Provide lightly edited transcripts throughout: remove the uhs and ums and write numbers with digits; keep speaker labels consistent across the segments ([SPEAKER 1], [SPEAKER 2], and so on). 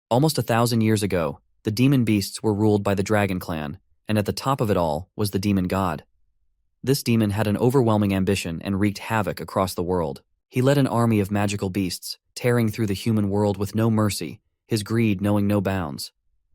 [SPEAKER 1] Almost 1,000 years ago, the demon beasts were ruled by the dragon clan, and at the top of it all was the demon god. This demon had an overwhelming ambition and wreaked havoc across the world. He led an army of magical beasts, tearing through the human world with no mercy, his greed knowing no bounds.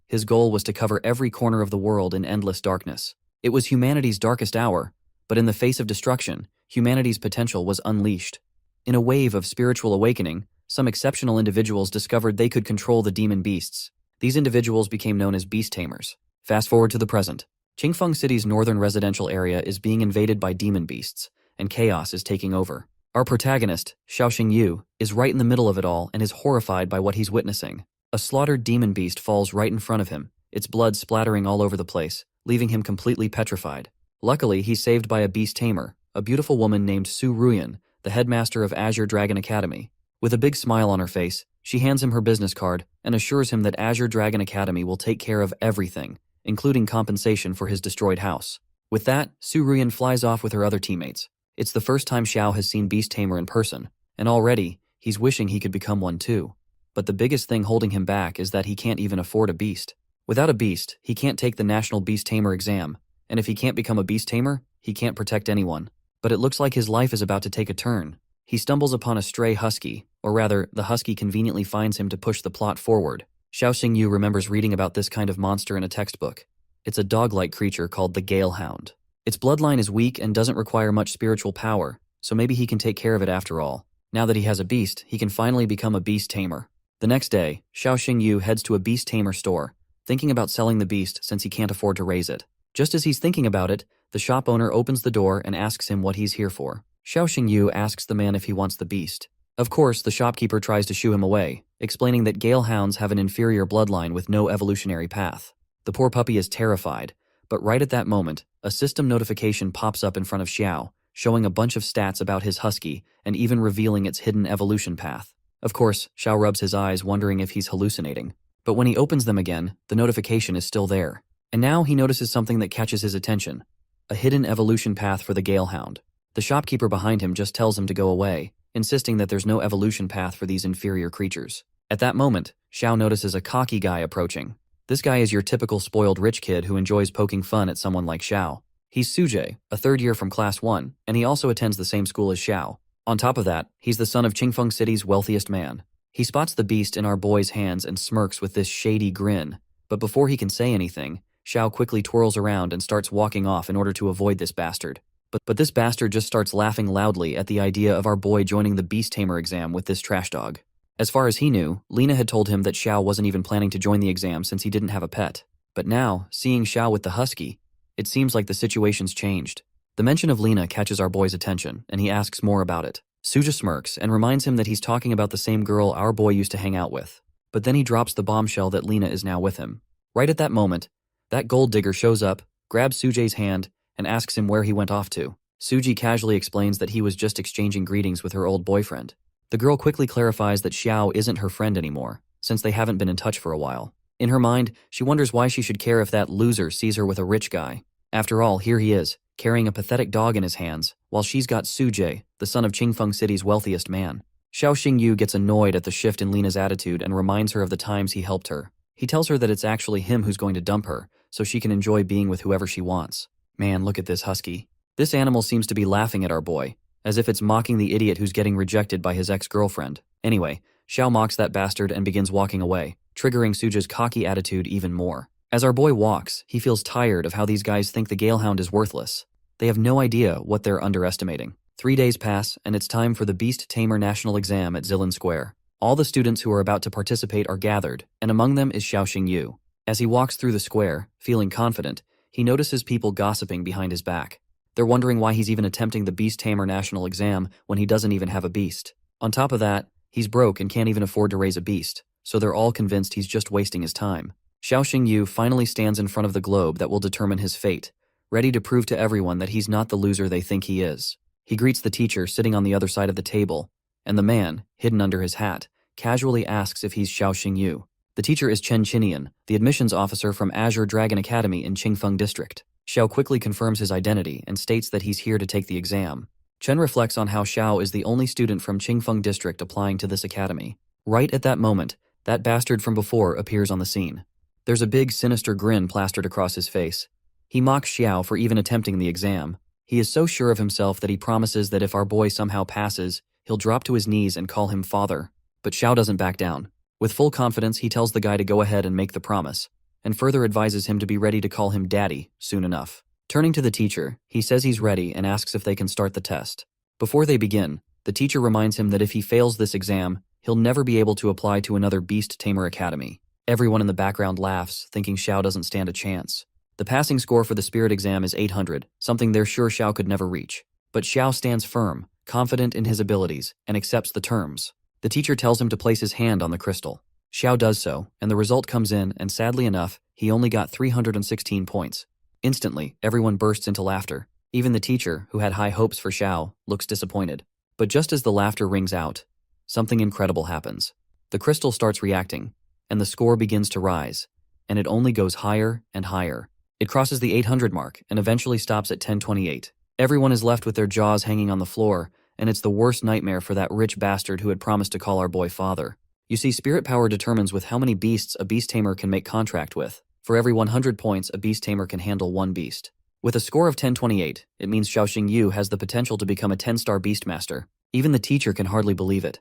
[SPEAKER 1] His goal was to cover every corner of the world in endless darkness. It was humanity's darkest hour, but in the face of destruction, humanity's potential was unleashed. In a wave of spiritual awakening, some exceptional individuals discovered they could control the demon beasts. These individuals became known as beast tamers. Fast forward to the present. Qingfeng City's northern residential area is being invaded by demon beasts, and chaos is taking over. Our protagonist, Xiaoxing Yu, is right in the middle of it all and is horrified by what he's witnessing. A slaughtered demon beast falls right in front of him, its blood splattering all over the place, leaving him completely petrified. Luckily, he's saved by a beast tamer, a beautiful woman named Su Ruyan, the headmaster of Azure Dragon Academy. With a big smile on her face, she hands him her business card and assures him that Azure Dragon Academy will take care of everything, including compensation for his destroyed house. With that, Su Ruyan flies off with her other teammates. It's the first time Xiao has seen Beast Tamer in person, and already, he's wishing he could become one too. But the biggest thing holding him back is that he can't even afford a beast. Without a beast, he can't take the National Beast Tamer exam, and if he can't become a Beast Tamer, he can't protect anyone. But it looks like his life is about to take a turn. He stumbles upon a stray husky, or rather, the husky conveniently finds him to push the plot forward. Xiaoxing Yu remembers reading about this kind of monster in a textbook. It's a dog-like creature called the Galehound. Its bloodline is weak and doesn't require much spiritual power, so maybe he can take care of it after all. Now that he has a beast, he can finally become a beast tamer. The next day, Xiaoxing Yu heads to a beast tamer store, thinking about selling the beast since he can't afford to raise it. Just as he's thinking about it, the shop owner opens the door and asks him what he's here for. Xiaoxing Yu asks the man if he wants the beast. Of course, the shopkeeper tries to shoo him away, explaining that Galehounds have an inferior bloodline with no evolutionary path. The poor puppy is terrified, but right at that moment, a system notification pops up in front of Xiao, showing a bunch of stats about his husky and even revealing its hidden evolution path. Of course, Xiao rubs his eyes wondering if he's hallucinating. But when he opens them again, the notification is still there. And now he notices something that catches his attention. A hidden evolution path for the Galehound. The shopkeeper behind him just tells him to go away, insisting that there's no evolution path for these inferior creatures. At that moment, Xiao notices a cocky guy approaching. This guy is your typical spoiled rich kid who enjoys poking fun at someone like Xiao. He's Sujie, a third year from Class 1, and he also attends the same school as Xiao. On top of that, he's the son of Qingfeng City's wealthiest man. He spots the beast in our boy's hands and smirks with this shady grin, but before he can say anything, Xiao quickly twirls around and starts walking off in order to avoid this bastard. But this bastard just starts laughing loudly at the idea of our boy joining the Beast Tamer exam with this trash dog. As far as he knew, Lena had told him that Xiao wasn't even planning to join the exam since he didn't have a pet. But now, seeing Xiao with the husky, it seems like the situation's changed. The mention of Lena catches our boy's attention, and he asks more about it. Suja smirks and reminds him that he's talking about the same girl our boy used to hang out with. But then he drops the bombshell that Lena is now with him. Right at that moment, that gold digger shows up, grabs Sujie's hand, and asks him where he went off to. Suji casually explains that he was just exchanging greetings with her old boyfriend. The girl quickly clarifies that Xiao isn't her friend anymore, since they haven't been in touch for a while. In her mind, she wonders why she should care if that loser sees her with a rich guy. After all, here he is, carrying a pathetic dog in his hands, while she's got Sujie, the son of Qingfeng City's wealthiest man. Xiaoxing Yu gets annoyed at the shift in Lena's attitude and reminds her of the times he helped her. He tells her that it's actually him who's going to dump her, so she can enjoy being with whoever she wants. Man, look at this husky. This animal seems to be laughing at our boy, as if it's mocking the idiot who's getting rejected by his ex-girlfriend. Anyway, Xiao mocks that bastard and begins walking away, triggering Suja's cocky attitude even more. As our boy walks, he feels tired of how these guys think the Galehound is worthless. They have no idea what they're underestimating. 3 days pass, and it's time for the Beast Tamer National Exam at Zilin Square. All the students who are about to participate are gathered, and among them is Xiaoxing Yu. As he walks through the square, feeling confident, he notices people gossiping behind his back. They're wondering why he's even attempting the Beast Tamer National Exam when he doesn't even have a beast. On top of that, he's broke and can't even afford to raise a beast, so they're all convinced he's just wasting his time. Xiaoxing Yu finally stands in front of the globe that will determine his fate, ready to prove to everyone that he's not the loser they think he is. He greets the teacher sitting on the other side of the table, and the man, hidden under his hat, casually asks if he's Xiaoxing Yu. The teacher is Chen Qinian, the admissions officer from Azure Dragon Academy in Qingfeng District. Xiao quickly confirms his identity and states that he's here to take the exam. Chen reflects on how Xiao is the only student from Qingfeng District applying to this academy. Right at that moment, That bastard from before appears on the scene. There's a big, sinister grin plastered across his face. He mocks Xiao for even attempting the exam. He is so sure of himself that he promises that if our boy somehow passes, he'll drop to his knees and call him father. But Xiao doesn't back down. With full confidence, he tells the guy to go ahead and make the promise, and further advises him to be ready to call him daddy soon enough. Turning to the teacher, he says he's ready and asks if they can start the test. Before they begin, the teacher reminds him that if he fails this exam, he'll never be able to apply to another Beast Tamer Academy. Everyone in the background laughs, thinking Xiao doesn't stand a chance. The passing score for the spirit exam is 800, something they're sure Xiao could never reach. But Xiao stands firm, confident in his abilities, and accepts the terms. The teacher tells him to place his hand on the crystal. Xiao does so, and the result comes in, and sadly enough, he only got 316 points. Instantly, everyone bursts into laughter. Even the teacher, who had high hopes for Xiao, looks disappointed. But just as the laughter rings out, something incredible happens. The crystal starts reacting, and the score begins to rise, and it only goes higher and higher. It crosses the 800 mark and eventually stops at 1028. Everyone is left with their jaws hanging on the floor, and it's the worst nightmare for that rich bastard who had promised to call our boy father. You see, spirit power determines with how many beasts a beast tamer can make contract with. For every 100 points, a beast tamer can handle one beast. With a score of 1028, it means Xiao Xingyu has the potential to become a 10-star beastmaster. Even the teacher can hardly believe it.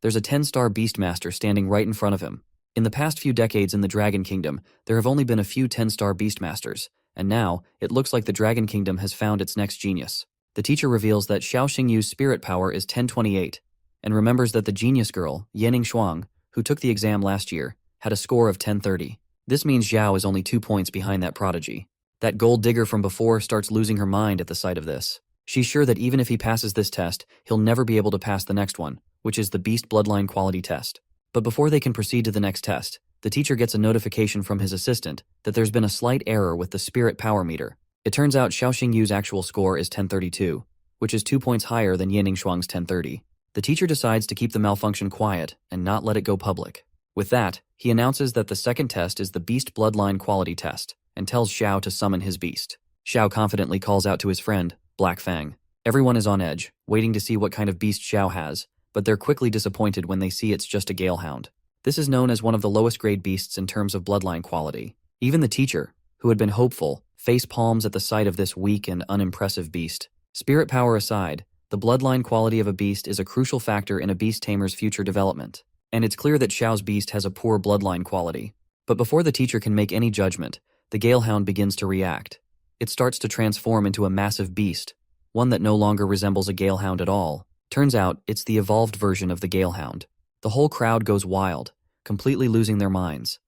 [SPEAKER 1] There's a 10-star beastmaster standing right in front of him. In the past few decades in the Dragon Kingdom, there have only been a few 10-star beastmasters, and now, it looks like the Dragon Kingdom has found its next genius. The teacher reveals that Xiao Xingyu's spirit power is 1028, and remembers that the genius girl, Yanning Shuang, who took the exam last year, had a score of 1030. This means Xiao is only 2 points behind that prodigy. That gold digger from before starts losing her mind at the sight of this. She's sure that even if he passes this test, he'll never be able to pass the next one, which is the Beast Bloodline Quality Test. But before they can proceed to the next test, the teacher gets a notification from his assistant that there's been a slight error with the spirit power meter. It turns out Xiao Xingyu's actual score is 1032, which is 2 points higher than Yanning Shuang's 1030. The teacher decides to keep the malfunction quiet and not let it go public. With that, he announces that the second test is the Beast Bloodline Quality Test, and tells Xiao to summon his beast. Xiao confidently calls out to his friend, Black Fang. Everyone is on edge, waiting to see what kind of beast Xiao has, but they're quickly disappointed when they see it's just a Galehound. This is known as one of the lowest grade beasts in terms of bloodline quality. Even the teacher, who had been hopeful, face palms at the sight of this weak and unimpressive beast. Spirit power aside, the bloodline quality of a beast is a crucial factor in a beast tamer's future development, and it's clear that Xiao's beast has a poor bloodline quality. But before the teacher can make any judgment, the Galehound begins to react. It starts to transform into a massive beast, one that no longer resembles a Galehound at all. Turns out, it's the evolved version of the Galehound. The whole crowd goes wild, completely losing their minds.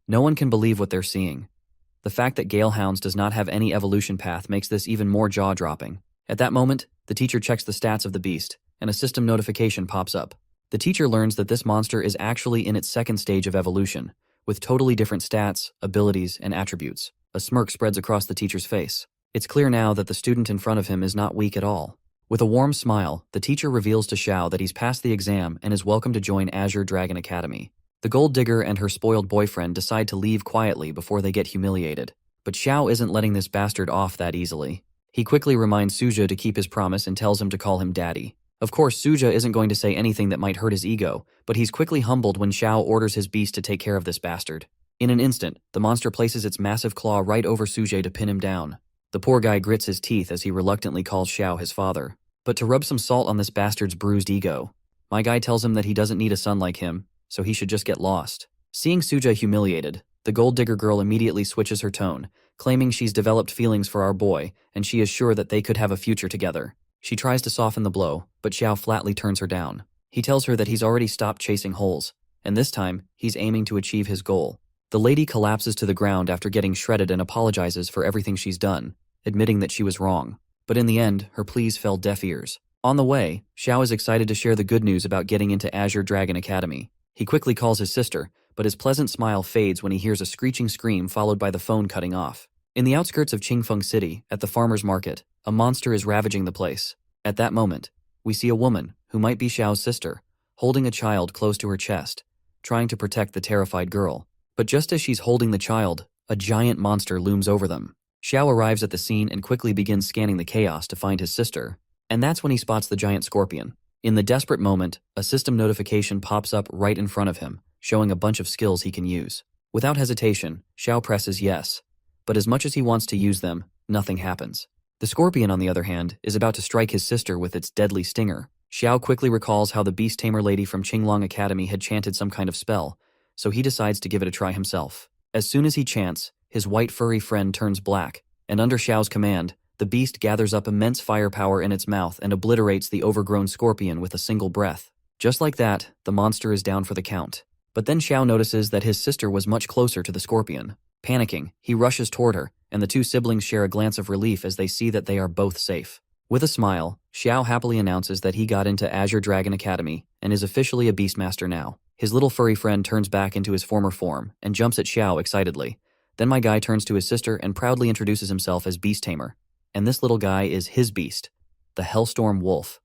[SPEAKER 1] No one can believe what they're seeing. The fact that Galehounds does not have any evolution path makes this even more jaw-dropping. At that moment, the teacher checks the stats of the beast, and a system notification pops up. The teacher learns that this monster is actually in its second stage of evolution, with totally different stats, abilities, and attributes. A smirk spreads across the teacher's face. It's clear now that the student in front of him is not weak at all. With a warm smile, the teacher reveals to Xiao that he's passed the exam and is welcome to join Azure Dragon Academy. The gold digger and her spoiled boyfriend decide to leave quietly before they get humiliated. But Xiao isn't letting this bastard off that easily. He quickly reminds Suja to keep his promise and tells him to call him daddy. Of course, Suja isn't going to say anything that might hurt his ego, but he's quickly humbled when Xiao orders his beast to take care of this bastard. In an instant, the monster places its massive claw right over Suja to pin him down. The poor guy grits his teeth as he reluctantly calls Xiao his father. But to rub some salt on this bastard's bruised ego, my guy tells him that he doesn't need a son like him, so he should just get lost. Seeing Suja humiliated, the gold digger girl immediately switches her tone, claiming she's developed feelings for our boy, and she is sure that they could have a future together. She tries to soften the blow, but Xiao flatly turns her down. He tells her that he's already stopped chasing holes, and this time, he's aiming to achieve his goal. The lady collapses to the ground after getting shredded and apologizes for everything she's done, admitting that she was wrong. But in the end, her pleas fell deaf ears. On the way, Xiao is excited to share the good news about getting into Azure Dragon Academy. He quickly calls his sister, but his pleasant smile fades when he hears a screeching scream followed by the phone cutting off. In the outskirts of Qingfeng City, at the farmer's market, a monster is ravaging the place. At that moment, we see a woman, who might be Xiao's sister, holding a child close to her chest, trying to protect the terrified girl. But just as she's holding the child, a giant monster looms over them. Xiao arrives at the scene and quickly begins scanning the chaos to find his sister, and that's when he spots the giant scorpion. In the desperate moment, a system notification pops up right in front of him, showing a bunch of skills he can use. Without hesitation, Xiao presses yes. But as much as he wants to use them, nothing happens. The scorpion, on the other hand, is about to strike his sister with its deadly stinger. Xiao quickly recalls how the beast tamer lady from Qinglong Academy had chanted some kind of spell, so he decides to give it a try himself. As soon as he chants, his white furry friend turns black, and under Xiao's command, the beast gathers up immense firepower in its mouth and obliterates the overgrown scorpion with a single breath. Just like that, the monster is down for the count. But then Xiao notices that his sister was much closer to the scorpion. Panicking, he rushes toward her, and the two siblings share a glance of relief as they see that they are both safe. With a smile, Xiao happily announces that he got into Azure Dragon Academy and is officially a Beastmaster now. His little furry friend turns back into his former form and jumps at Xiao excitedly. Then my guy turns to his sister and proudly introduces himself as Beast Tamer. And this little guy is his beast, the Hellstorm Wolf,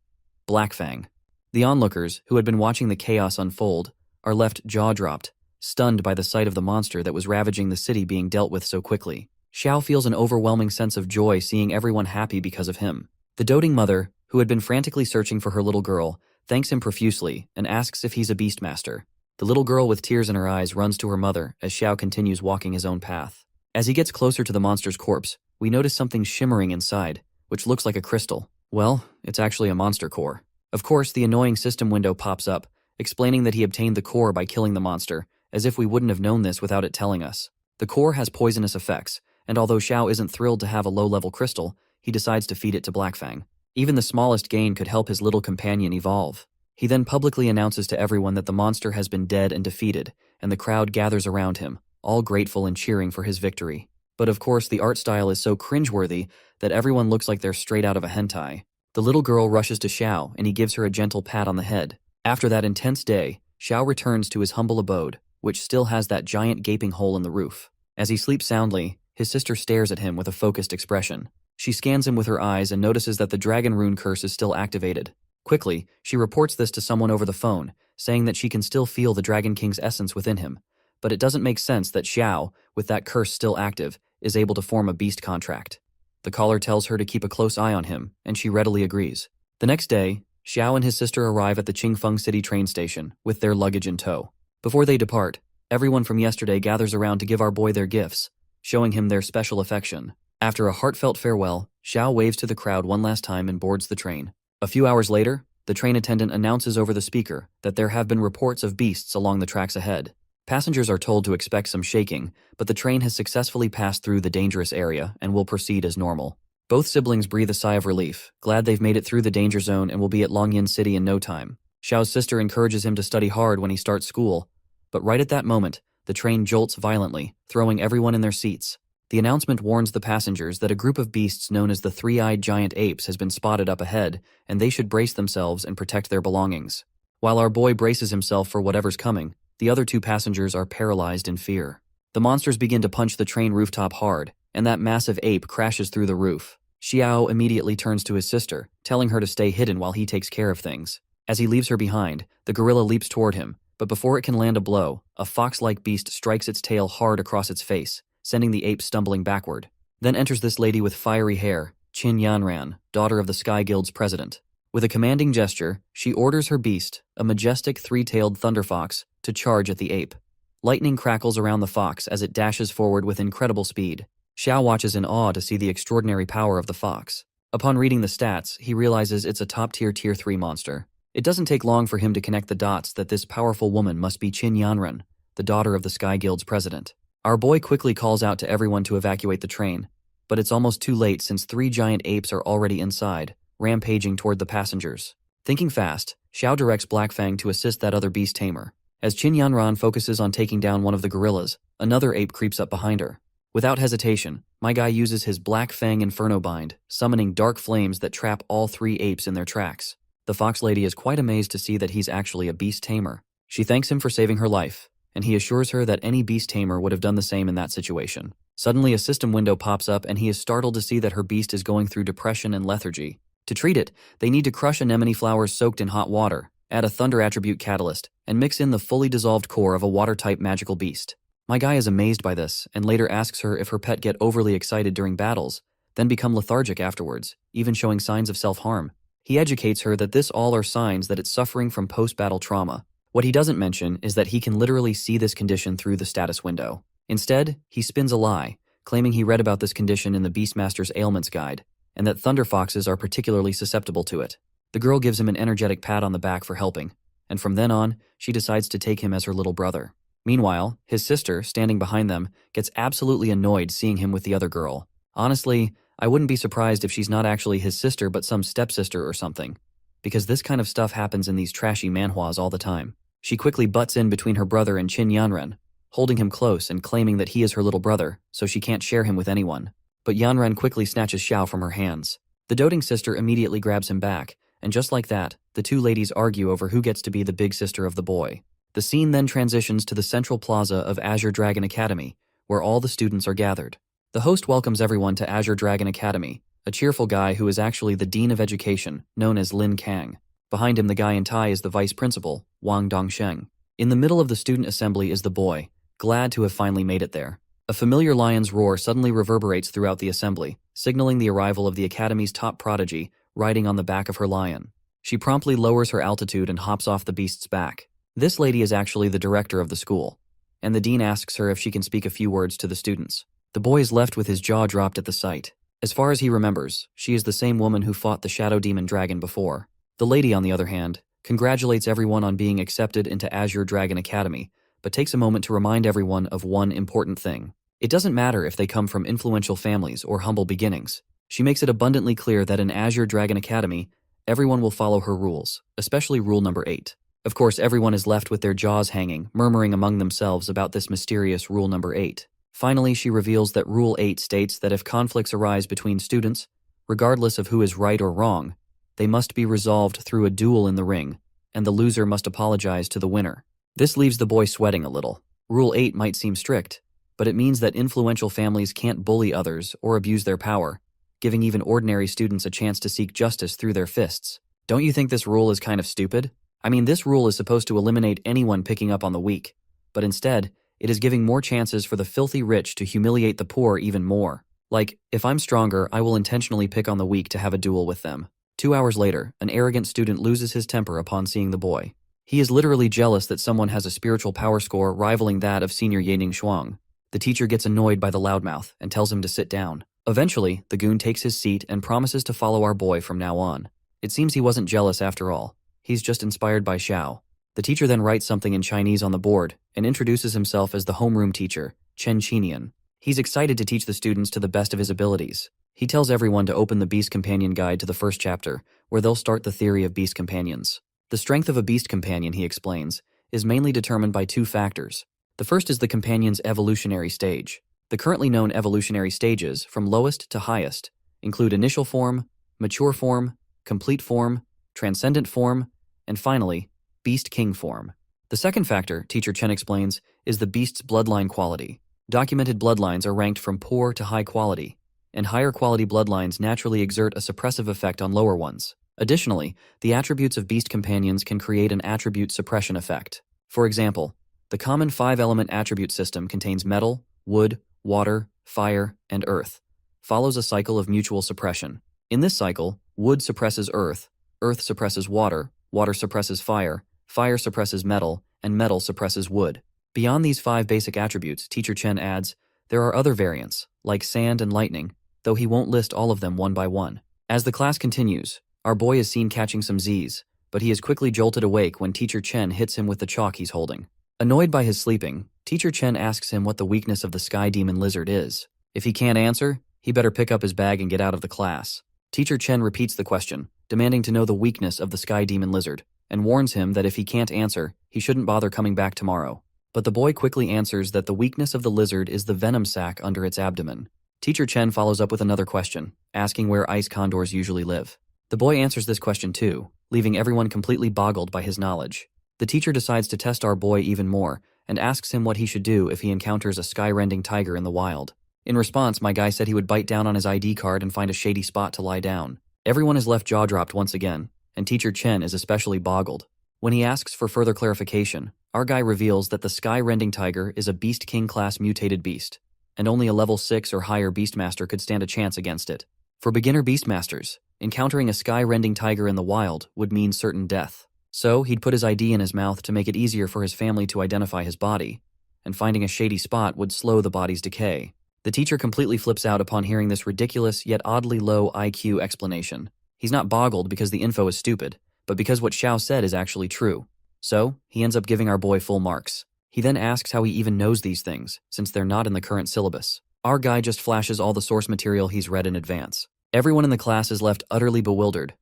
[SPEAKER 1] Blackfang. The onlookers, who had been watching the chaos unfold, are left jaw-dropped, stunned by the sight of the monster that was ravaging the city being dealt with so quickly. Xiao feels an overwhelming sense of joy seeing everyone happy because of him. The doting mother, who had been frantically searching for her little girl, thanks him profusely and asks if he's a Beastmaster. The little girl with tears in her eyes runs to her mother as Xiao continues walking his own path. As he gets closer to the monster's corpse, we notice something shimmering inside, which looks like a crystal. Well, it's actually a monster core. Of course, the annoying system window pops up, explaining that he obtained the core by killing the monster, as if we wouldn't have known this without it telling us. The core has poisonous effects, and although Xiao isn't thrilled to have a low-level crystal, he decides to feed it to Blackfang. Even the smallest gain could help his little companion evolve. He then publicly announces to everyone that the monster has been dead and defeated, and the crowd gathers around him, all grateful and cheering for his victory. But of course, the art style is so cringeworthy that everyone looks like they're straight out of a hentai. The little girl rushes to Xiao, and he gives her a gentle pat on the head. After that intense day, Xiao returns to his humble abode, which still has that giant gaping hole in the roof. As he sleeps soundly, his sister stares at him with a focused expression. She scans him with her eyes and notices that the dragon rune curse is still activated. Quickly, she reports this to someone over the phone, saying that she can still feel the Dragon King's essence within him. But it doesn't make sense that Xiao, with that curse still active, is able to form a beast contract. The caller tells her to keep a close eye on him, and she readily agrees. The next day, Xiao and his sister arrive at the Qingfeng City train station, with their luggage in tow. Before they depart, everyone from yesterday gathers around to give our boy their gifts, showing him their special affection. After a heartfelt farewell, Xiao waves to the crowd one last time and boards the train. A few hours later, the train attendant announces over the speaker that there have been reports of beasts along the tracks ahead. Passengers are told to expect some shaking, but the train has successfully passed through the dangerous area and will proceed as normal. Both siblings breathe a sigh of relief, glad they've made it through the danger zone and will be at Longyin City in no time. Xiao's sister encourages him to study hard when he starts school, but right at that moment, the train jolts violently, throwing everyone in their seats. The announcement warns the passengers that a group of beasts known as the three-eyed giant apes has been spotted up ahead, and they should brace themselves and protect their belongings. While our boy braces himself for whatever's coming, the other two passengers are paralyzed in fear. The monsters begin to punch the train rooftop hard, and that massive ape crashes through the roof. Xiao immediately turns to his sister, telling her to stay hidden while he takes care of things. As he leaves her behind, the gorilla leaps toward him, but before it can land a blow, a fox-like beast strikes its tail hard across its face, sending the ape stumbling backward. Then enters this lady with fiery hair, Qin Yanran, daughter of the Sky Guild's president. With a commanding gesture, she orders her beast, a majestic three-tailed thunder fox, to charge at the ape. Lightning crackles around the fox as it dashes forward with incredible speed. Xiao watches in awe to see the extraordinary power of the fox. Upon reading the stats, he realizes it's a top-tier Tier 3 monster. It doesn't take long for him to connect the dots that this powerful woman must be Qin Yanran, the daughter of the Sky Guild's president. Our boy quickly calls out to everyone to evacuate the train, but it's almost too late since 3 giant apes are already inside, rampaging toward the passengers. Thinking fast, Xiao directs Blackfang to assist that other beast tamer. As Qin Yanran focuses on taking down one of the gorillas, another ape creeps up behind her. Without hesitation, my guy uses his Black Fang Inferno Bind, summoning dark flames that trap all 3 apes in their tracks. The fox lady is quite amazed to see that he's actually a beast tamer. She thanks him for saving her life, and he assures her that any beast tamer would have done the same in that situation. Suddenly, a system window pops up and he is startled to see that her beast is going through depression and lethargy. To treat it, they need to crush anemone flowers soaked in hot water, add a thunder attribute catalyst, and mix in the fully dissolved core of a water-type magical beast. My guy is amazed by this, and later asks her if her pet get overly excited during battles, then become lethargic afterwards, even showing signs of self-harm. He educates her that this all are signs that it's suffering from post-battle trauma. What he doesn't mention is that he can literally see this condition through the status window. Instead, he spins a lie, claiming he read about this condition in the Beastmaster's Ailments Guide, and that thunder foxes are particularly susceptible to it. The girl gives him an energetic pat on the back for helping, and from then on, she decides to take him as her little brother. Meanwhile, his sister, standing behind them, gets absolutely annoyed seeing him with the other girl. Honestly, I wouldn't be surprised if she's not actually his sister but some stepsister or something, because this kind of stuff happens in these trashy manhwas all the time. She quickly butts in between her brother and Qin Yanren, holding him close and claiming that he is her little brother, so she can't share him with anyone. But Yanren quickly snatches Xiao from her hands. The doting sister immediately grabs him back, and just like that, the two ladies argue over who gets to be the big sister of the boy. The scene then transitions to the central plaza of Azure Dragon Academy, where all the students are gathered. The host welcomes everyone to Azure Dragon Academy, a cheerful guy who is actually the Dean of Education, known as Lin Kang. Behind him, the guy in tie is the vice principal, Wang Dongsheng. In the middle of the student assembly is the boy, glad to have finally made it there. A familiar lion's roar suddenly reverberates throughout the assembly, signaling the arrival of the academy's top prodigy, riding on the back of her lion. She promptly lowers her altitude and hops off the beast's back. This lady is actually the director of the school, and the dean asks her if she can speak a few words to the students. The boy is left with his jaw dropped at the sight. As far as he remembers, she is the same woman who fought the Shadow Demon Dragon before. The lady, on the other hand, congratulates everyone on being accepted into Azure Dragon Academy, but takes a moment to remind everyone of one important thing. It doesn't matter if they come from influential families or humble beginnings. She makes it abundantly clear that in Azure Dragon Academy, everyone will follow her rules, especially rule number 8. Of course, everyone is left with their jaws hanging, murmuring among themselves about this mysterious rule number 8. Finally, she reveals that Rule 8 states that if conflicts arise between students, regardless of who is right or wrong, they must be resolved through a duel in the ring, and the loser must apologize to the winner. This leaves the boy sweating a little. Rule 8 might seem strict, but it means that influential families can't bully others or abuse their power, giving even ordinary students a chance to seek justice through their fists. Don't you think this rule is kind of stupid? I mean, this rule is supposed to eliminate anyone picking up on the weak, but instead, it is giving more chances for the filthy rich to humiliate the poor even more. Like, if I'm stronger, I will intentionally pick on the weak to have a duel with them. 2 hours later, an arrogant student loses his temper upon seeing the boy. He is literally jealous that someone has a spiritual power score rivaling that of senior Yaning Shuang. The teacher gets annoyed by the loudmouth and tells him to sit down. Eventually, the goon takes his seat and promises to follow our boy from now on. It seems he wasn't jealous after all. He's just inspired by Xiao. The teacher then writes something in Chinese on the board and introduces himself as the homeroom teacher, Chen Qinian. He's excited to teach the students to the best of his abilities. He tells everyone to open the Beast Companion Guide to the first chapter, where they'll start the theory of beast companions. The strength of a beast companion, he explains, is mainly determined by 2 factors. The first is the companion's evolutionary stage. The currently known evolutionary stages, from lowest to highest, include initial form, mature form, complete form, transcendent form, and finally, Beast King form. The second factor, Teacher Chen explains, is the beast's bloodline quality. Documented bloodlines are ranked from poor to high quality, and higher quality bloodlines naturally exert a suppressive effect on lower ones. Additionally, the attributes of beast companions can create an attribute suppression effect. For example, the common 5-element attribute system contains metal, wood, water, fire, and earth, follows a cycle of mutual suppression. In this cycle, wood suppresses earth, earth suppresses water, water suppresses fire, fire suppresses metal, and metal suppresses wood. Beyond these 5 basic attributes, Teacher Chen adds, there are other variants, like sand and lightning, though he won't list all of them one by one. As the class continues, our boy is seen catching some Z's, but he is quickly jolted awake when Teacher Chen hits him with the chalk he's holding. Annoyed by his sleeping, Teacher Chen asks him what the weakness of the sky demon lizard is. If he can't answer, he better pick up his bag and get out of the class. Teacher Chen repeats the question, demanding to know the weakness of the sky demon lizard, and warns him that if he can't answer, he shouldn't bother coming back tomorrow. But the boy quickly answers that the weakness of the lizard is the venom sac under its abdomen. Teacher Chen follows up with another question, asking where ice condors usually live. The boy answers this question too, leaving everyone completely boggled by his knowledge. The teacher decides to test our boy even more, and asks him what he should do if he encounters a sky-rending tiger in the wild. In response, my guy said he would bite down on his ID card and find a shady spot to lie down. Everyone is left jaw-dropped once again, and Teacher Chen is especially boggled. When he asks for further clarification, our guy reveals that the sky-rending tiger is a Beast King class mutated beast, and only a level 6 or higher Beastmaster could stand a chance against it. For beginner Beastmasters, encountering a sky-rending tiger in the wild would mean certain death. So he'd put his ID in his mouth to make it easier for his family to identify his body, and finding a shady spot would slow the body's decay. The teacher completely flips out upon hearing this ridiculous yet oddly low IQ explanation. He's not boggled because the info is stupid, but because what Xiao said is actually true. So, he ends up giving our boy full marks. He then asks how he even knows these things, since they're not in the current syllabus. Our guy just flashes all the source material he's read in advance. Everyone in the class is left utterly bewildered,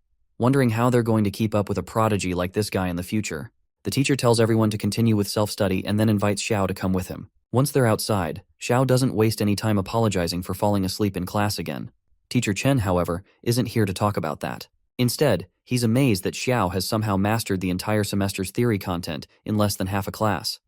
[SPEAKER 1] wondering how they're going to keep up with a prodigy like this guy in the future. The teacher tells everyone to continue with self-study and then invites Xiao to come with him. Once they're outside, Xiao doesn't waste any time apologizing for falling asleep in class again. Teacher Chen, however, isn't here to talk about that. Instead, he's amazed that Xiao has somehow mastered the entire semester's theory content in less than half a class.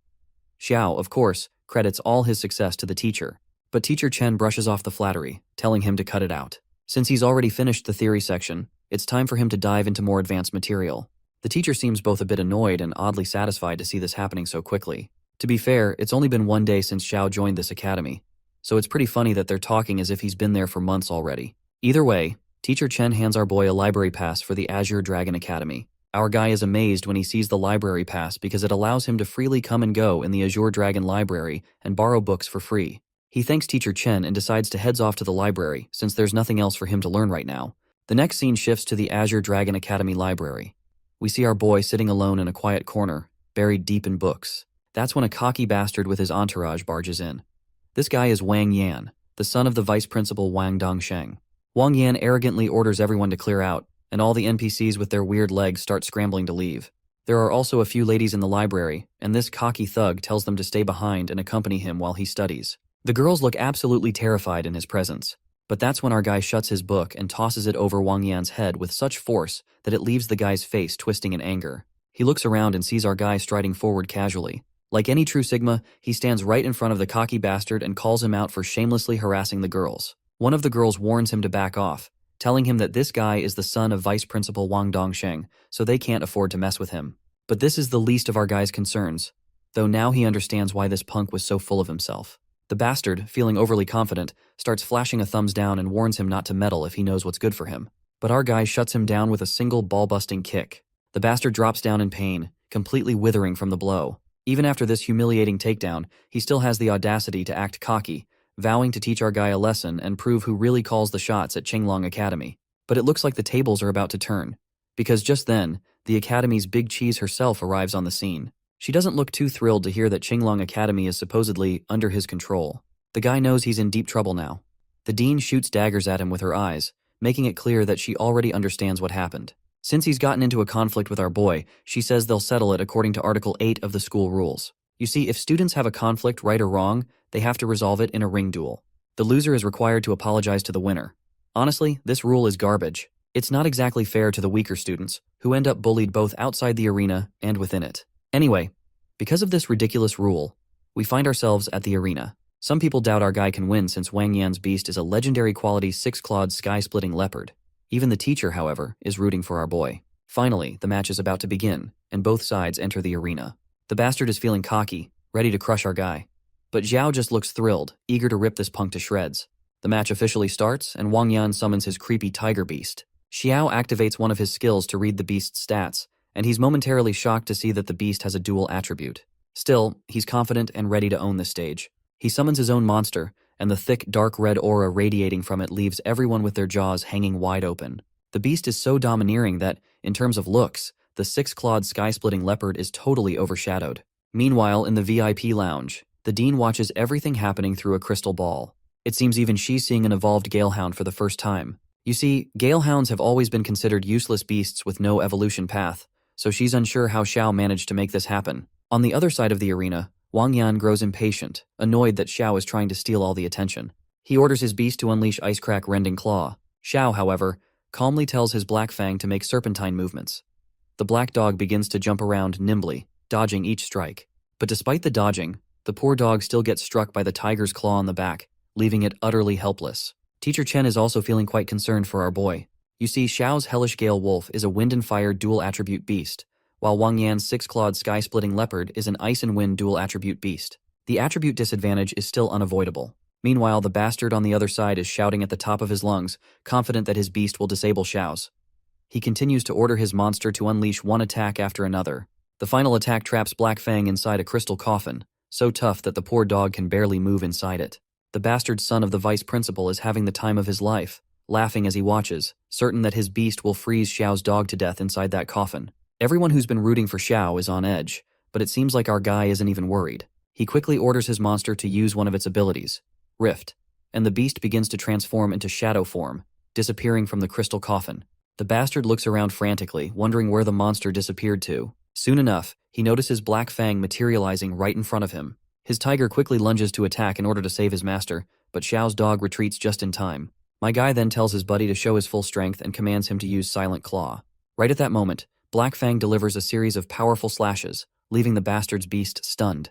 [SPEAKER 1] Xiao, of course, credits all his success to the teacher, but Teacher Chen brushes off the flattery, telling him to cut it out. Since he's already finished the theory section, it's time for him to dive into more advanced material. The teacher seems both a bit annoyed and oddly satisfied to see this happening so quickly. To be fair, it's only been one day since Xiao joined this academy, so it's pretty funny that they're talking as if he's been there for months already. Either way, Teacher Chen hands our boy a library pass for the Azure Dragon Academy. Our guy is amazed when he sees the library pass because it allows him to freely come and go in the Azure Dragon library and borrow books for free. He thanks Teacher Chen and decides to heads off to the library since there's nothing else for him to learn right now. The next scene shifts to the Azure Dragon Academy library. We see our boy sitting alone in a quiet corner, buried deep in books. That's when a cocky bastard with his entourage barges in. This guy is Wang Yan, the son of the vice principal Wang Dongsheng. Wang Yan arrogantly orders everyone to clear out, and all the NPCs with their weird legs start scrambling to leave. There are also a few ladies in the library, and this cocky thug tells them to stay behind and accompany him while he studies. The girls look absolutely terrified in his presence, but that's when our guy shuts his book and tosses it over Wang Yan's head with such force that it leaves the guy's face twisting in anger. He looks around and sees our guy striding forward casually. Like any true Sigma, he stands right in front of the cocky bastard and calls him out for shamelessly harassing the girls. One of the girls warns him to back off, telling him that this guy is the son of Vice Principal Wang Dongsheng, so they can't afford to mess with him. But this is the least of our guy's concerns, though now he understands why this punk was so full of himself. The bastard, feeling overly confident, starts flashing a thumbs down and warns him not to meddle if he knows what's good for him. But our guy shuts him down with a single ball-busting kick. The bastard drops down in pain, completely withering from the blow. Even after this humiliating takedown, he still has the audacity to act cocky, vowing to teach our guy a lesson and prove who really calls the shots at Qinglong Academy. But it looks like the tables are about to turn, because just then, the Academy's Big Cheese herself arrives on the scene. She doesn't look too thrilled to hear that Qinglong Academy is supposedly under his control. The guy knows he's in deep trouble now. The dean shoots daggers at him with her eyes, making it clear that she already understands what happened. Since he's gotten into a conflict with our boy, she says they'll settle it according to Article 8 of the school rules. You see, if students have a conflict, right or wrong, they have to resolve it in a ring duel. The loser is required to apologize to the winner. Honestly, this rule is garbage. It's not exactly fair to the weaker students, who end up bullied both outside the arena and within it. Anyway, because of this ridiculous rule, we find ourselves at the arena. Some people doubt our guy can win since Wang Yan's beast is a legendary quality six-clawed sky-splitting leopard. Even the teacher, however, is rooting for our boy. Finally, the match is about to begin, and both sides enter the arena. The bastard is feeling cocky, ready to crush our guy. But Zhao just looks thrilled, eager to rip this punk to shreds. The match officially starts, and Wang Yan summons his creepy tiger beast. Xiao activates one of his skills to read the beast's stats, and he's momentarily shocked to see that the beast has a dual attribute. Still, he's confident and ready to own this stage. He summons his own monster, and the thick, dark red aura radiating from it leaves everyone with their jaws hanging wide open. The beast is so domineering that, in terms of looks, the six-clawed sky-splitting leopard is totally overshadowed. Meanwhile, in the VIP lounge, the dean watches everything happening through a crystal ball. It seems even she's seeing an evolved Galehound for the first time. You see, Galehounds have always been considered useless beasts with no evolution path, so she's unsure how Xiao managed to make this happen. On the other side of the arena, Wang Yan grows impatient, annoyed that Xiao is trying to steal all the attention. He orders his beast to unleash Icecrack Rending Claw. Xiao, however, calmly tells his Black Fang to make serpentine movements. The black dog begins to jump around nimbly, dodging each strike. But despite the dodging, the poor dog still gets struck by the tiger's claw on the back, leaving it utterly helpless. Teacher Chen is also feeling quite concerned for our boy. You see, Xiao's Hellish Gale Wolf is a wind and fire dual-attribute beast, while Wang Yan's six-clawed sky-splitting leopard is an ice and wind dual-attribute beast. The attribute disadvantage is still unavoidable. Meanwhile, the bastard on the other side is shouting at the top of his lungs, confident that his beast will disable Xiao's. He continues to order his monster to unleash one attack after another. The final attack traps Black Fang inside a crystal coffin, so tough that the poor dog can barely move inside it. The bastard son of the vice principal is having the time of his life, laughing as he watches, certain that his beast will freeze Xiao's dog to death inside that coffin. Everyone who's been rooting for Xiao is on edge, but it seems like our guy isn't even worried. He quickly orders his monster to use one of its abilities, Rift, and the beast begins to transform into shadow form, disappearing from the crystal coffin. The bastard looks around frantically, wondering where the monster disappeared to. Soon enough, he notices Black Fang materializing right in front of him. His tiger quickly lunges to attack in order to save his master, but Xiao's dog retreats just in time. My guy then tells his buddy to show his full strength and commands him to use Silent Claw. Right at that moment, Black Fang delivers a series of powerful slashes, leaving the bastard's beast stunned.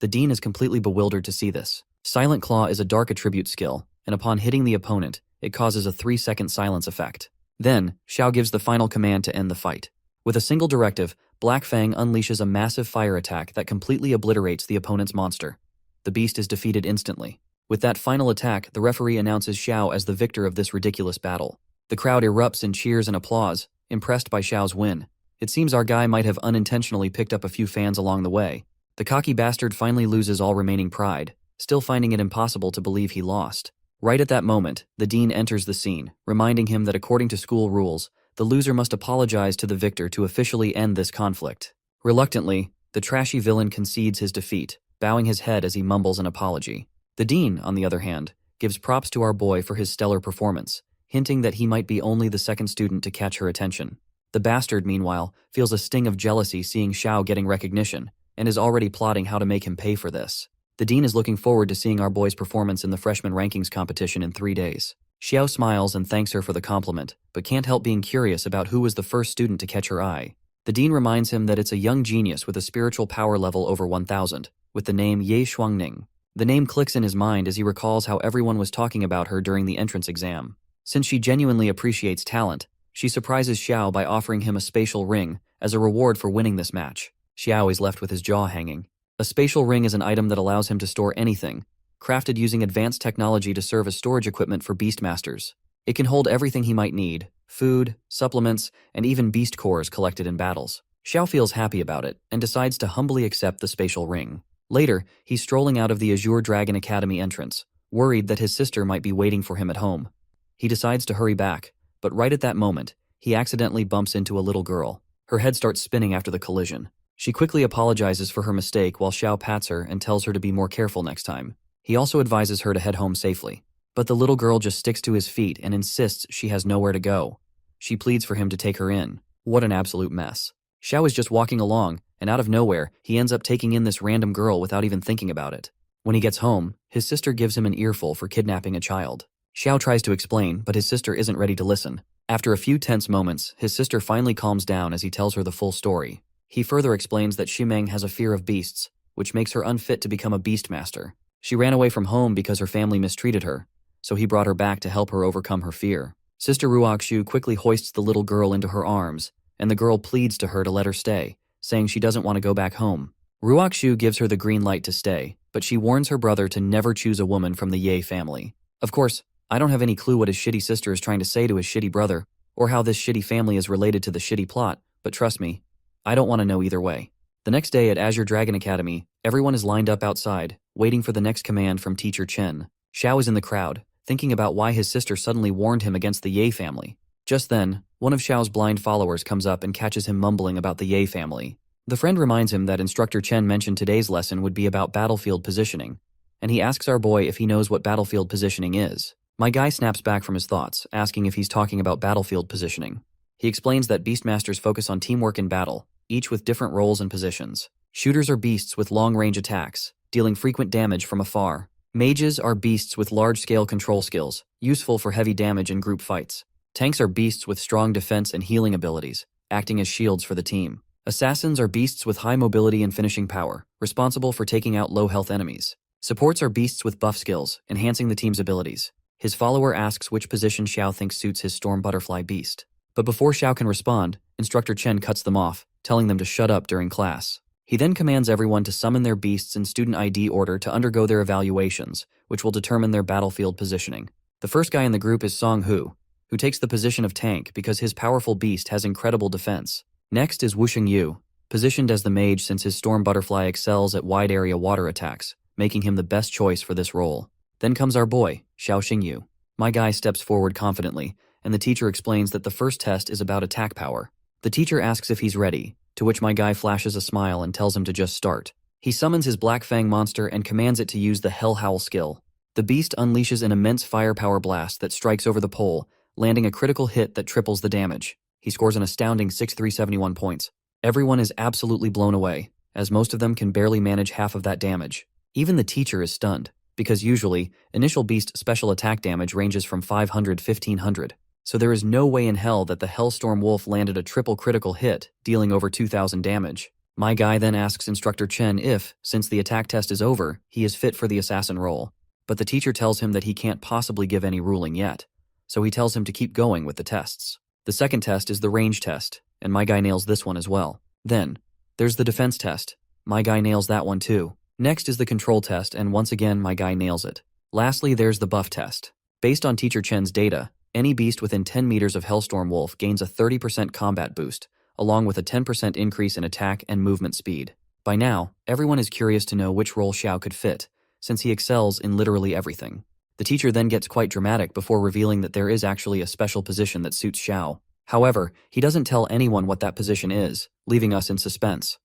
[SPEAKER 1] The Dean is completely bewildered to see this. Silent Claw is a dark attribute skill, and upon hitting the opponent, it causes a 3-second silence effect. Then, Xiao gives the final command to end the fight. With a single directive, Black Fang unleashes a massive fire attack that completely obliterates the opponent's monster. The beast is defeated instantly. With that final attack, the referee announces Xiao as the victor of this ridiculous battle. The crowd erupts in cheers and applause, impressed by Xiao's win. It seems our guy might have unintentionally picked up a few fans along the way. The cocky bastard finally loses all remaining pride, still finding it impossible to believe he lost. Right at that moment, the Dean enters the scene, reminding him that according to school rules, the loser must apologize to the victor to officially end this conflict. Reluctantly, the trashy villain concedes his defeat, bowing his head as he mumbles an apology. The Dean, on the other hand, gives props to our boy for his stellar performance, hinting that he might be only the second student to catch her attention. The bastard, meanwhile, feels a sting of jealousy seeing Xiao getting recognition, and is already plotting how to make him pay for this. The Dean is looking forward to seeing our boy's performance in the freshman rankings competition in 3 days. Xiao smiles and thanks her for the compliment, but can't help being curious about who was the first student to catch her eye. The Dean reminds him that it's a young genius with a spiritual power level over 1000, with the name Ye Shuangning. The name clicks in his mind as he recalls how everyone was talking about her during the entrance exam. Since she genuinely appreciates talent, she surprises Xiao by offering him a spatial ring as a reward for winning this match. Xiao is left with his jaw hanging. A spatial ring is an item that allows him to store anything, crafted using advanced technology to serve as storage equipment for Beastmasters. It can hold everything he might need, food, supplements, and even beast cores collected in battles. Xiao feels happy about it and decides to humbly accept the spatial ring. Later, he's strolling out of the Azure Dragon Academy entrance, worried that his sister might be waiting for him at home. He decides to hurry back, but right at that moment, he accidentally bumps into a little girl. Her head starts spinning after the collision. She quickly apologizes for her mistake while Xiao pats her and tells her to be more careful next time. He also advises her to head home safely. But the little girl just sticks to his feet and insists she has nowhere to go. She pleads for him to take her in. What an absolute mess. Xiao is just walking along, and out of nowhere, he ends up taking in this random girl without even thinking about it. When he gets home, his sister gives him an earful for kidnapping a child. Xiao tries to explain, but his sister isn't ready to listen. After a few tense moments, his sister finally calms down as he tells her the full story. He further explains that Ximeng has a fear of beasts, which makes her unfit to become a beastmaster. She ran away from home because her family mistreated her, so he brought her back to help her overcome her fear. Sister Ruoxu quickly hoists the little girl into her arms, and the girl pleads to her to let her stay, saying she doesn't want to go back home. Ruoxu gives her the green light to stay, but she warns her brother to never choose a woman from the Ye family. Of course, I don't have any clue what his shitty sister is trying to say to his shitty brother, or how this shitty family is related to the shitty plot, but trust me, I don't want to know either way. The next day at Azure Dragon Academy, everyone is lined up outside, waiting for the next command from Teacher Chen. Xiao is in the crowd, thinking about why his sister suddenly warned him against the Ye family. Just then, one of Xiao's blind followers comes up and catches him mumbling about the Ye family. The friend reminds him that Instructor Chen mentioned today's lesson would be about battlefield positioning, and he asks our boy if he knows what battlefield positioning is. My guy snaps back from his thoughts, asking if he's talking about battlefield positioning. He explains that Beastmasters focus on teamwork in battle, each with different roles and positions. Shooters are beasts with long-range attacks, dealing frequent damage from afar. Mages are beasts with large-scale control skills, useful for heavy damage in group fights. Tanks are beasts with strong defense and healing abilities, acting as shields for the team. Assassins are beasts with high mobility and finishing power, responsible for taking out low-health enemies. Supports are beasts with buff skills, enhancing the team's abilities. His follower asks which position Xiao thinks suits his storm butterfly beast. But before Xiao can respond, Instructor Chen cuts them off, telling them to shut up during class. He then commands everyone to summon their beasts in student ID order to undergo their evaluations, which will determine their battlefield positioning. The first guy in the group is Song Hu, who takes the position of tank because his powerful beast has incredible defense. Next is Wusheng Yu, positioned as the mage since his storm butterfly excels at wide area water attacks, making him the best choice for this role. Then comes our boy, Xiao Xingyu. My guy steps forward confidently, and the teacher explains that the first test is about attack power. The teacher asks if he's ready, to which my guy flashes a smile and tells him to just start. He summons his Black Fang monster and commands it to use the Hell Howl skill. The beast unleashes an immense firepower blast that strikes over the pole, landing a critical hit that triples the damage. He scores an astounding 6,371 points. Everyone is absolutely blown away, as most of them can barely manage half of that damage. Even the teacher is stunned, because usually, initial beast special attack damage ranges from 500 to 1,500. So there is no way in hell that the Hellstorm Wolf landed a triple critical hit, dealing over 2,000 damage. My guy then asks Instructor Chen if, since the attack test is over, he is fit for the assassin role. But the teacher tells him that he can't possibly give any ruling yet, so he tells him to keep going with the tests. The second test is the range test, and my guy nails this one as well. Then, there's the defense test. My guy nails that one too. Next is the control test, and once again my guy nails it. Lastly, there's the buff test. Based on Teacher Chen's data, any beast within 10 meters of Hellstorm Wolf gains a 30% combat boost, along with a 10% increase in attack and movement speed. By now, everyone is curious to know which role Xiao could fit, since he excels in literally everything. The teacher then gets quite dramatic before revealing that there is actually a special position that suits Xiao. However, he doesn't tell anyone what that position is, leaving us in suspense.